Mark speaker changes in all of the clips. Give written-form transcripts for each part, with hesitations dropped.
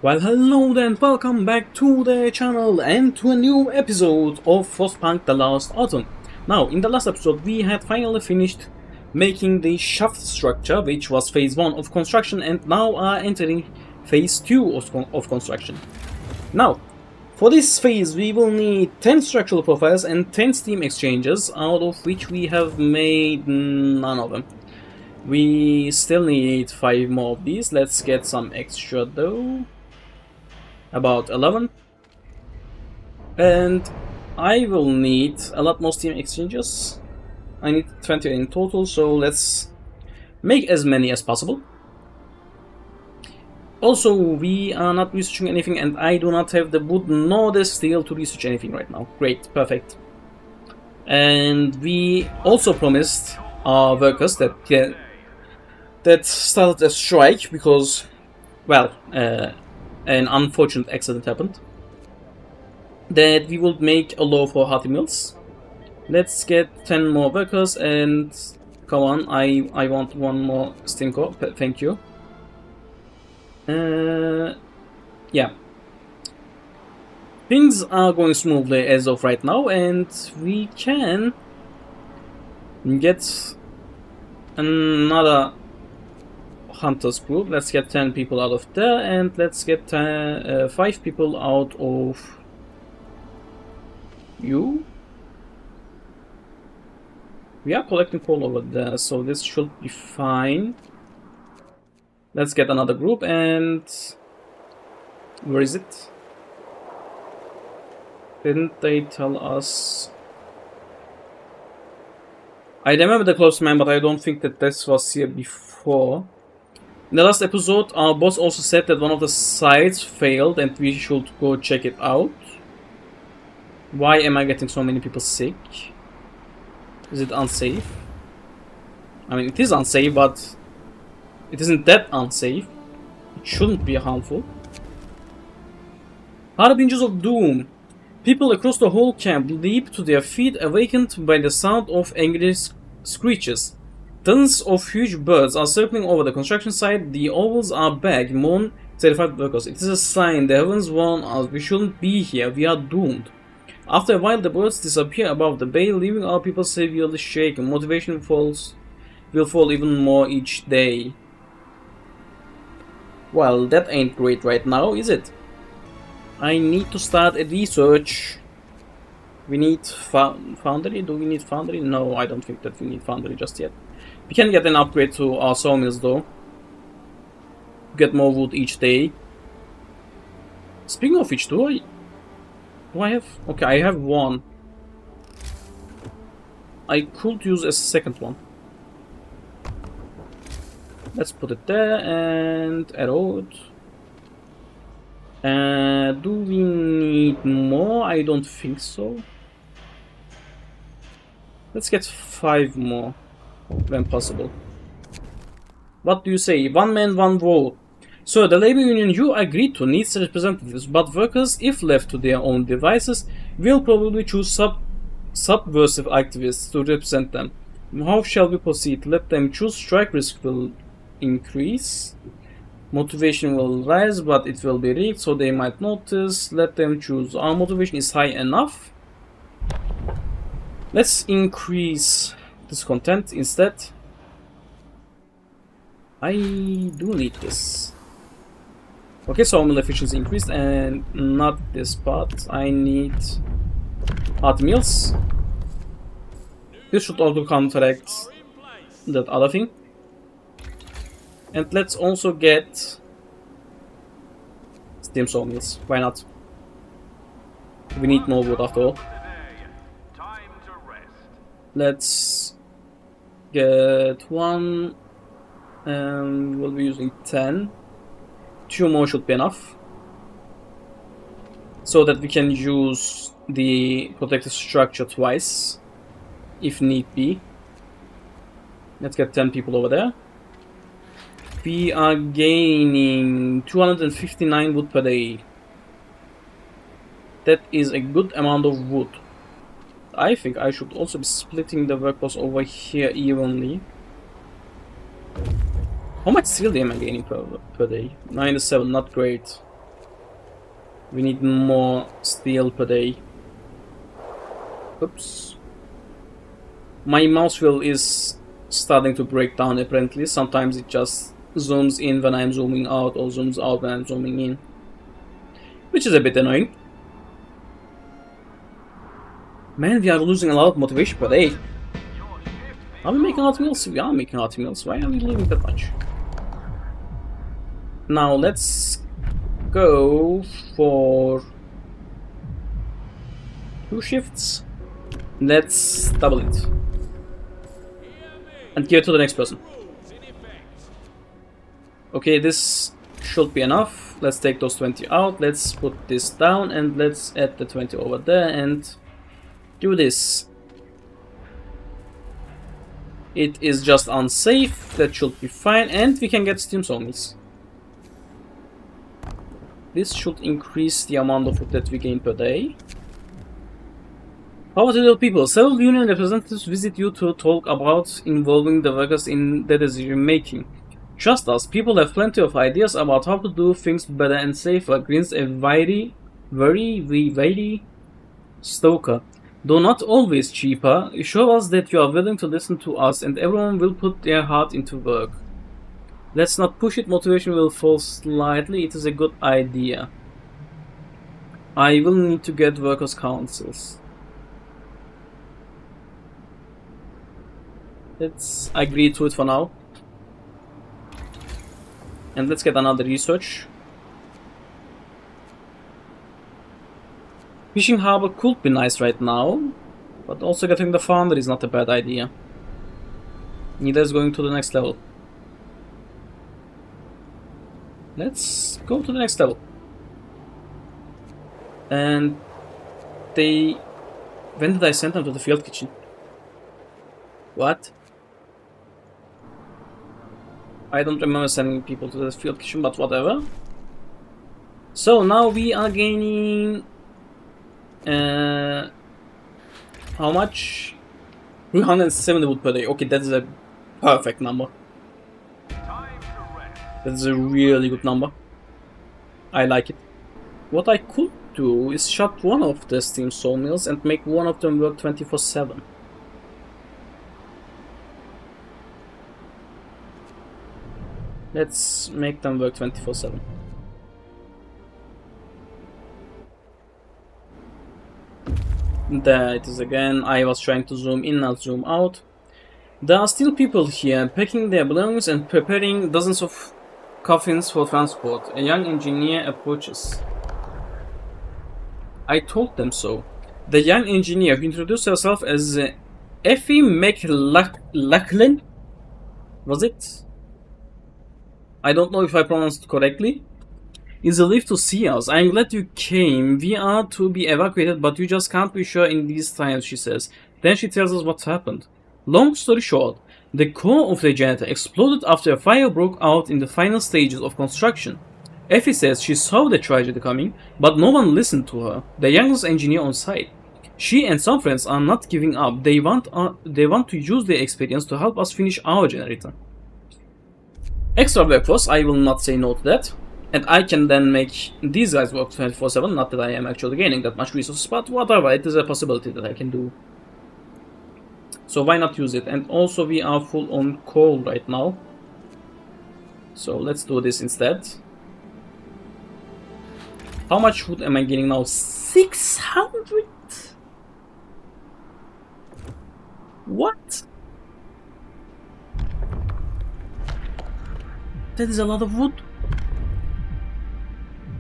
Speaker 1: Well, hello and welcome back to the channel and to a new episode of Frostpunk The Last Autumn. Now, in the last episode we had finally finished making the shaft structure, which was phase 1 of construction, and now are entering phase 2 of construction. Now, for this phase we will need 10 structural profiles and 10 steam exchanges, out of which we have made none of them. We still need 5 more of these. Let's get some extra though. About 11. And I will need a lot more steam exchanges. I need 20 in total, so let's make as many as possible. Also, we are not researching anything, and I do not have the wood nor the steel to research anything right now. Great, perfect. And we also promised our workers that started a strike because, well, an unfortunate accident happened, that we will make a law for hearty mills. Let's get 10 more workers, and come on, I want one more steam core, thank you. Yeah. Things are going smoothly as of right now, and we can get another hunters group. Let's get 10 people out of there, and let's get 5 people out of you. We are collecting coal over there, so this should be fine. Let's get another group, and where is it? Didn't they tell us? I remember the close man, but I don't think that this was here before. In the last episode, our boss also said that one of the sites failed and we should go check it out. Why am I getting so many people sick? Is it unsafe? I mean, it is unsafe, but it isn't that unsafe. It shouldn't be harmful. Harbingers of Doom. People across the whole camp leap to their feet, awakened by the sound of angry screeches. Tons of huge birds are circling over the construction site. The owls are back, mourn terrified workers. It is a sign. The heavens warn us. We shouldn't be here. We are doomed. After a while, the birds disappear above the bay, leaving our people severely shaken. Motivation will fall even more each day. Well, that ain't great right now, is it? I need to start a research. We need foundry? Do we need foundry? No, I don't think that we need foundry just yet. We can get an upgrade to our sawmills though. Get more wood each day. Speaking of which, do I have? Okay, I have one. I could use a second one. Let's put it there and erode. Do we need more? I don't think so. Let's get 5 more when possible. What do you say? One man, one vote. So the labor union you agreed to needs representatives, but workers, if left to their own devices, will probably choose subversive activists to represent them. How shall we proceed? Let them choose. Strike risk will increase. Motivation will rise, but it will be rigged, so they might notice. Let them choose. Our motivation is high enough. Let's increase discontent instead. I do need this. Okay, sawmill efficiency increased, and not this part. I need hot mills. This should also counteract that other thing. And let's also get steam sawmills. Why not? We need more wood after all. Let's get one. We'll be using 10. 2 more should be enough. So that we can use the protective structure twice, if need be. Let's get 10 people over there. We are gaining 259 wood per day. That is a good amount of wood. I think I should also be splitting the workforce over here evenly. How much steel am I gaining per day? 97, not great. We need more steel per day. Oops. My mouse wheel is starting to break down apparently. Sometimes it just zooms in when I'm zooming out or zooms out when I'm zooming in, which is a bit annoying. Man, we are losing a lot of motivation per day. Are we making a lot of meals? We are making a lot of meals. Why are we losing that much? Now let's go for 2 shifts. Let's double it. And give it to the next person. Okay, this should be enough. Let's take those 20 out. Let's put this down and let's add the 20 over there and do this. It is just unsafe. That should be fine. And we can get steam sawmills. This should increase the amount of food that we gain per day. How about the people? Several union representatives visit you to talk about involving the workers in the decision making. Trust us, people have plenty of ideas about how to do things better and safer, grins a very Stoker. Though not always cheaper, show us that you are willing to listen to us and everyone will put their heart into work. Let's not push it, motivation will fall slightly, it is a good idea. I will need to get workers' councils. Let's agree to it for now. And let's get another research. Fishing harbor could be nice right now, but also getting the foundry is not a bad idea. Neither is going to the next level. Let's go to the next level. And they... When did I send them to the field kitchen? What? I don't remember sending people to the field kitchen, but whatever. So now we are gaining... how much? 370 wood per day. Okay, that is a perfect number. That is a really good number. I like it. What I could do is shut one of the steam sawmills and make one of them work 24/7. Let's make them work 24/7. There it is again. I was trying to zoom in, not zoom out. There are still people here packing their belongings and preparing dozens of coffins for transport. A young engineer approaches. I told them so. The young engineer, who introduced herself as Effie McLachlan, was it? I don't know if I pronounced it correctly. Is relieved to see us. I'm glad you came. We are to be evacuated, but you just can't be sure in these times, she says. Then she tells us what happened. Long story short, the core of the generator exploded after a fire broke out in the final stages of construction. Effie says she saw the tragedy coming, but no one listened to her, the youngest engineer on site. She and some friends are not giving up. They want to use their experience to help us finish our generator. Extra workforce, I will not say no to that. And I can then make these guys work 24/7, not that I am actually gaining that much resources, but whatever, it is a possibility that I can do. So why not use it? And also we are full on coal right now. So let's do this instead. How much food am I getting now? 600? What? That is a lot of wood.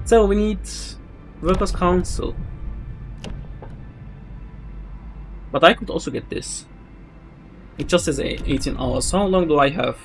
Speaker 1: So we need workers' council. But I could also get this. It just says 18 hours. How long do I have?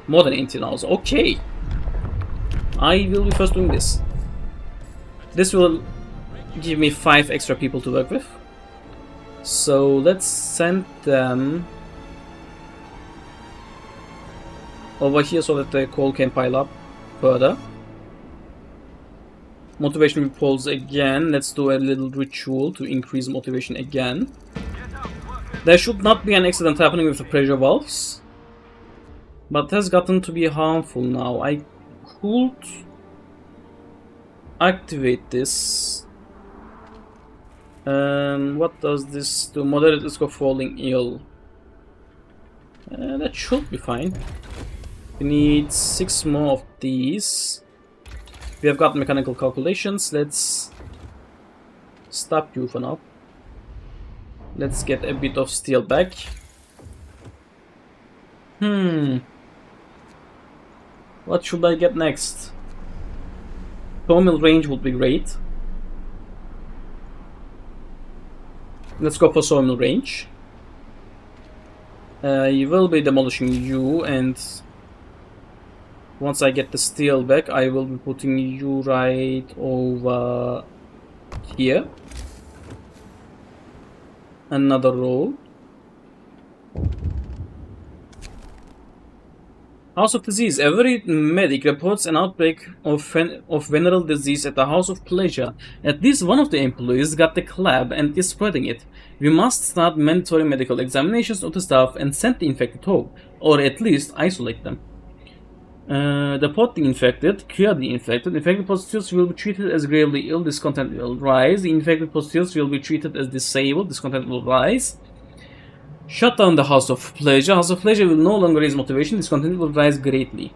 Speaker 1: More than 18 hours. Okay. I will be first doing this. This will give me 5 extra people to work with. So let's send them over here so that the coal can pile up further. Motivation pulls again. Let's do a little ritual to increase motivation again. There should not be an accident happening with the pressure valves, but it has gotten to be harmful now. I could activate this. What does this do? Moderate risk of falling ill. That should be fine. We need 6 more of these. We have got mechanical calculations. Let's stop you for now. Let's get a bit of steel back. What should I get next? Sawmill range would be great. Let's go for sawmill range. You will be demolishing you, and once I get the steel back, I will be putting you right over here. Another row. House of Disease. Every medic reports an outbreak of venereal disease at the House of Pleasure. At least one of the employees got the clab and is spreading it. We must start mandatory medical examinations of the staff and send the infected home, or at least isolate them. Deport the infected, cure the infected. Infected positives will be treated as gravely ill, discontent will rise. The infected positives will be treated as disabled, discontent will rise. Shut down the House of Pleasure. House of Pleasure will no longer raise motivation, discontent will rise greatly.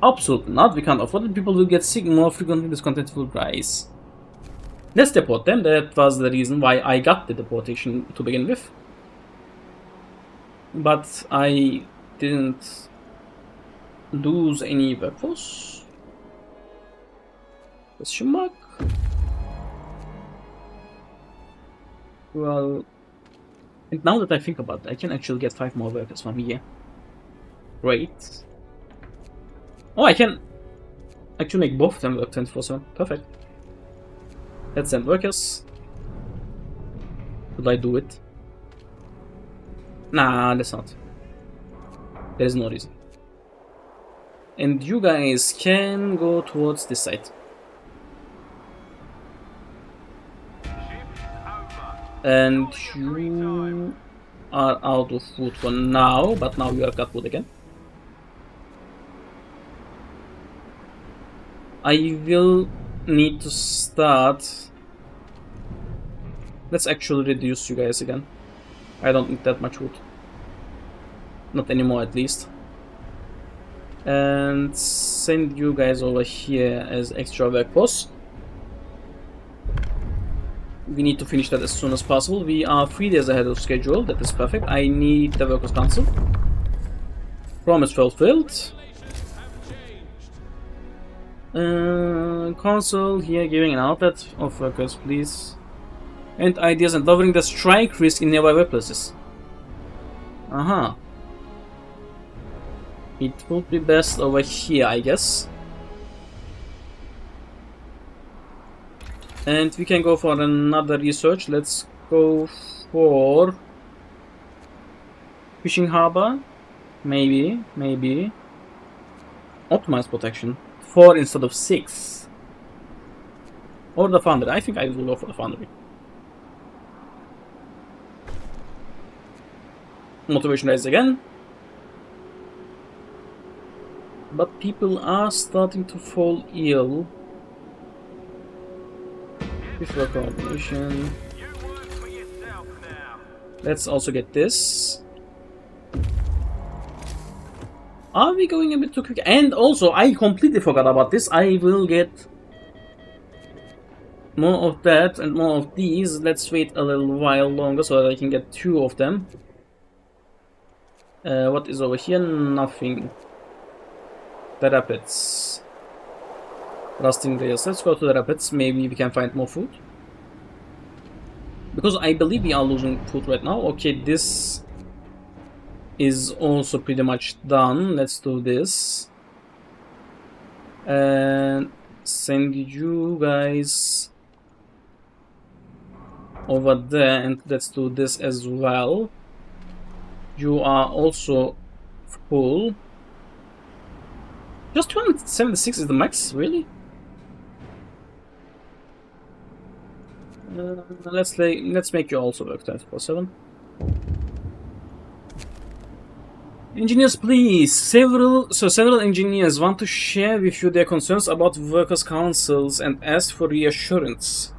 Speaker 1: Absolutely not, we can't afford it. People will get sick more frequently, discontent will rise. Let's deport them. That was the reason why I got the deportation to begin with. But I didn't lose any workforce. Question mark? Well, and now that I think about it, I can actually get 5 more workers from here. Great. Oh, I can actually make both of them work 24/7. Perfect. Let's send workers. Should I do it? Nah, that's not. There is no reason. And you guys can go towards this side. And you are out of wood for now, but now you have got wood again. I will need to start. Let's actually reduce you guys again. I don't need that much wood. Not anymore, at least. And send you guys over here as extra workforce. We need to finish that as soon as possible. We are 3 days ahead of schedule. That is perfect. I need the Workers' Council. Promise fulfilled. Council here giving an outlet of workers, please. And ideas and lowering the strike risk in nearby workplaces. It would be best over here, I guess. And we can go for another research. Let's go for fishing harbor. Maybe. Optimized protection. 4 instead of 6. Or the foundry. I think I will go for the foundry. Motivation rise again. But people are starting to fall ill. Before coordination. Let's also get this. Are we going a bit too quick? And also, I completely forgot about this. I will get more of that and more of these. Let's wait a little while longer so that I can get 2 of them. What is over here? Nothing. The rapids. Rusting rails. Let's go to the rapids. Maybe we can find more food. Because I believe we are losing food right now. Okay, this is also pretty much done. Let's do this. And send you guys over there. And let's do this as well. You are also full. Just 276 is the max, really? Let's make you also work 24/7. Engineers, please. Several engineers want to share with you their concerns about workers' councils and ask for reassurance.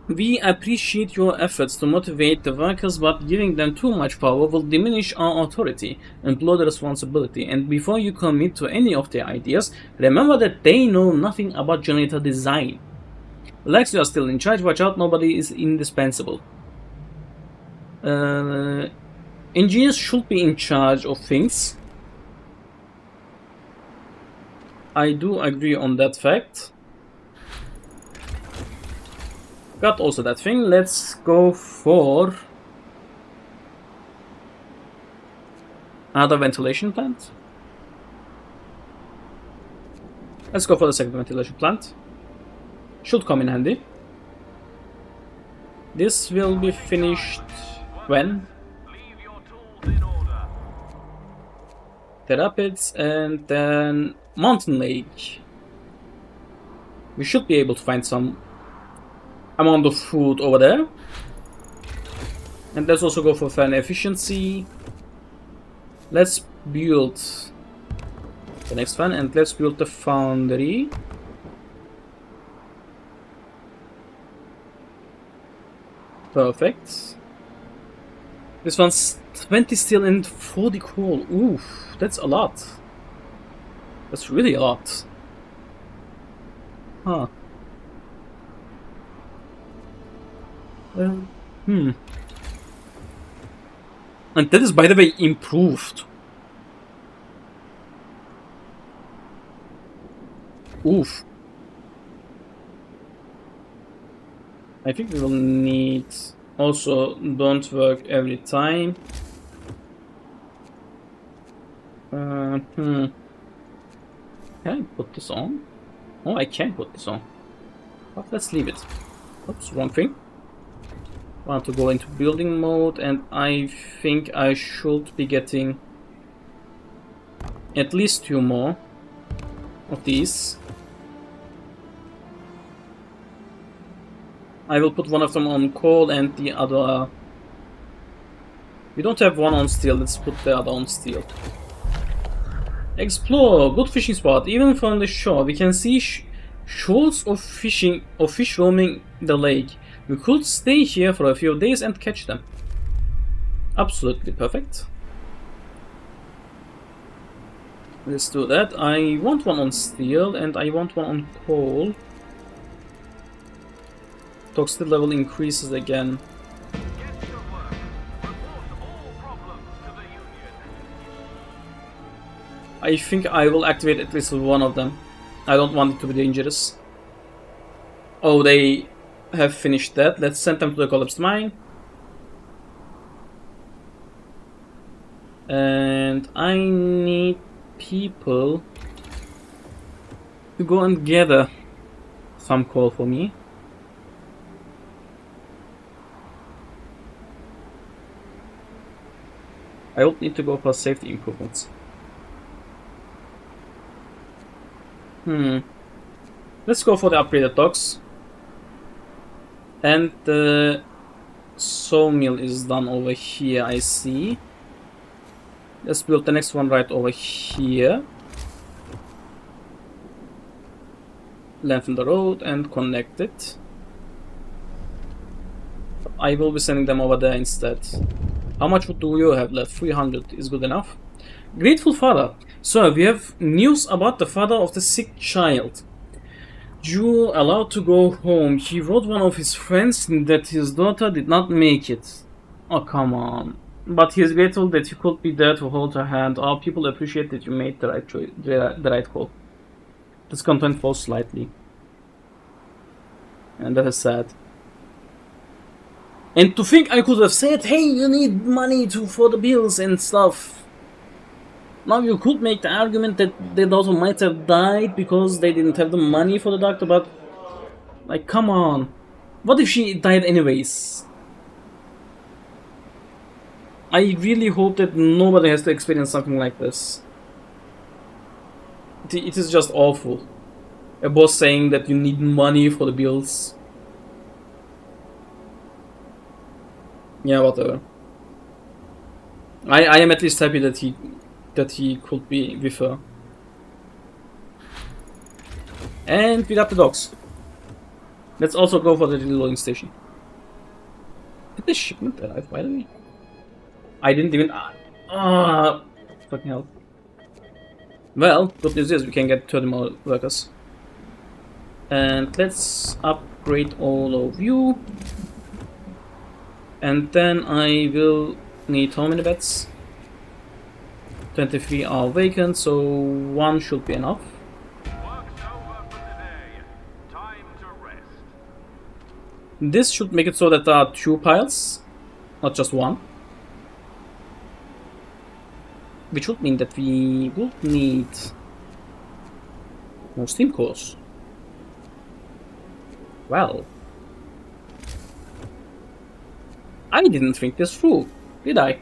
Speaker 1: We appreciate your efforts to motivate the workers, but giving them too much power will diminish our authority and blow the responsibility. And before you commit to any of their ideas, remember that they know nothing about generator design. Lex, you are still in charge. Watch out, nobody is indispensable. Engineers should be in charge of things. I do agree on that fact. Got also that thing. Let's go for another ventilation plant. Let's go for the second ventilation plant. Should come in handy. This will be finished when? The rapids and then Mountain Lake. We should be able to find some amount of food over there. And let's also go for fan efficiency. Let's build the next fan and let's build the foundry. Perfect. This one's 20 steel and 40 coal. Oof, that's a lot. That's really a lot. Huh. And that is, by the way, improved. Oof. I think we will need also don't work every time. Can I put this on? Oh, I can put this on. But let's leave it. Oops, wrong thing. I want to go into building mode, and I think I should be getting at least 2 more of these. I will put one of them on coal and the other... We don't have one on steel, let's put the other on steel. Explore, good fishing spot. Even from the shore, we can see shoals of fish roaming the lake. We could stay here for a few days and catch them. Absolutely perfect. Let's do that. I want one on steel and I want one on coal. Toxicity level increases again. I think I will activate at least one of them. I don't want it to be dangerous. Oh, they have finished that. Let's send them to the collapsed mine. And I need people to go and gather some coal for me. I will need to go for safety improvements. Let's go for the upgraded docks. And the sawmill is done over here, I see. Let's build the next one right over here. Lengthen the road and connect it. I will be sending them over there instead. How much wood do you have left? 300 is good enough. Grateful father. So we have news about the father of the sick child. You allowed to go home. He wrote one of his friends that his daughter did not make it. Oh, come on. But he is grateful that you could be there to hold her hand. Our people appreciate that you made the right choice, the right call. This content falls slightly. And that is sad. And to think I could have said, hey, you need money for the bills and stuff. Now you could make the argument that the daughter might have died because they didn't have the money for the doctor, but... like, come on. What if she died anyways? I really hope that nobody has to experience something like this. It is just awful. A boss saying that you need money for the bills. Yeah, whatever. I am at least happy that he could be with her. And we got the dogs. Let's also go for the reloading station. Did the shipment arrive, by the way? I didn't even... fucking hell. Well, good news is we can get 30 more workers. And let's upgrade all of you. And then I will need how many beds? 23 are vacant, so 1 should be enough. This should make it so that there are 2 piles, not just 1. Which would mean that we would need more steam cores. Well, I didn't think this through, did I?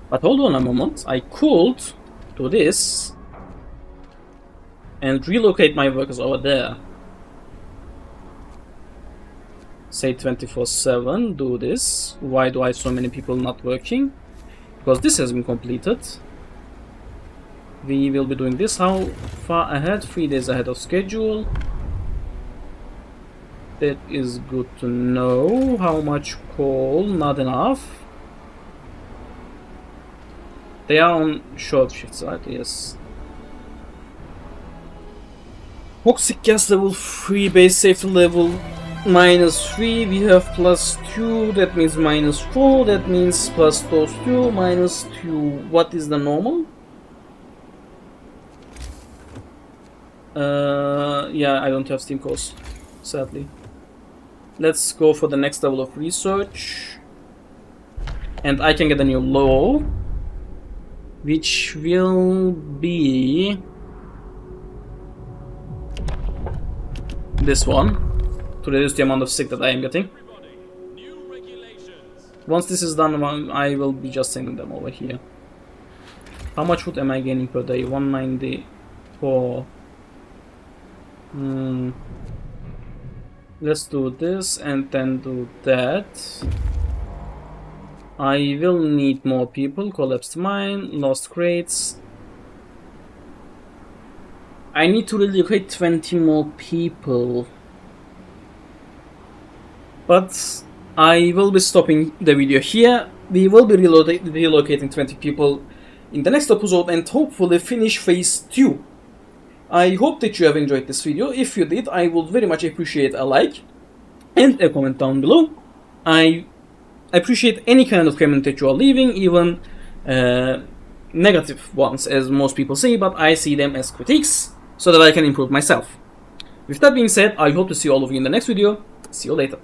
Speaker 1: But hold on a moment, I could do this and relocate my workers over there. Say 24/7, do this. Why do I have so many people not working? Because this has been completed. We will be doing this. How far ahead? 3 days ahead of schedule. That is good to know. How much coal? Not enough. They are on short shifts, right? Yes. Toxic gas level 3, base safety level -3. We have +2. That means -4. That means plus those 2, -2. What is the normal? Yeah, I don't have steam cores, sadly. Let's go for the next level of research. And I can get a new law, which will be this one, to reduce the amount of sick that I am getting. Once this is done, I will be just sending them over here. How much food am I gaining per day? 194. Let's do this and then do that. I will need more people. Collapsed mine, lost crates. I need to relocate 20 more people. But I will be stopping the video here. We will be relocating 20 people in the next episode and hopefully finish phase 2. I hope that you have enjoyed this video. If you did, I would very much appreciate a like and a comment down below. I appreciate any kind of comment that you are leaving, even negative ones, as most people say, but I see them as critiques so that I can improve myself. With that being said, I hope to see all of you in the next video. See you later.